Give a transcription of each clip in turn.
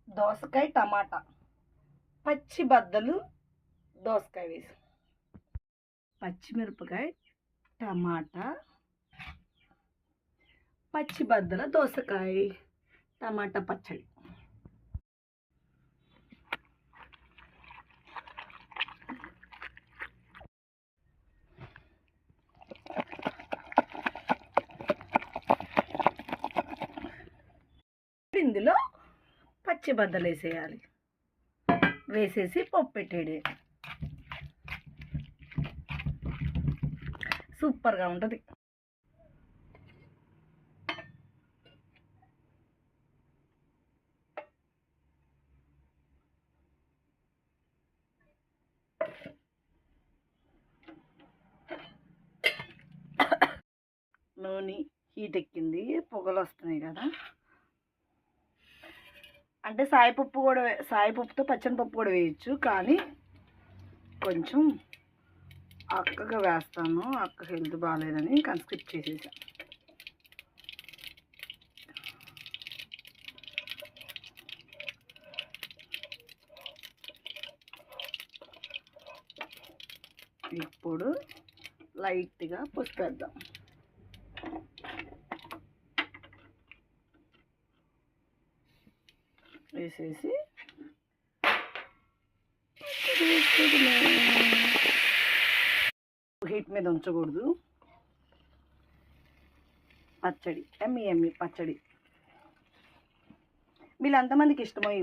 దోసకాయ టమాటా, పచ్చి బద్దలు దోసకాయ వేసి, పచ్చిమిరపకాయ టమాటా, పచ్చి బద్దల దోసకాయ టమాటా పచ్చడి. ఇందులో పచ్చి బద్దలు వేసేయాలి, వేసేసి పప్పు పెట్టేది. సూపర్గా ఉంటుంది. నూనె హీట్ ఎక్కింది, పొగలు వస్తున్నాయి కదా. అంటే సాయిపప్పుతో పచ్చనిపప్పు కూడా వేయచ్చు, కానీ కొంచెం అక్కగా వేస్తాను, అక్క హెల్త్ బాగాలేదని కానీ స్కిప్ చేసేసా. ఇప్పుడు లైట్గా పసుపు వేద్దాం. వేసేసి హీట్ మీద ఉంచకూడదు. పచ్చడి ఎమ్మి పచ్చడి. మీరు ఎంతమందికి ఇష్టమో ఈ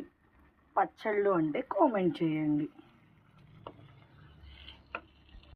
పచ్చళ్ళు అంటే కామెంట్ చేయండి.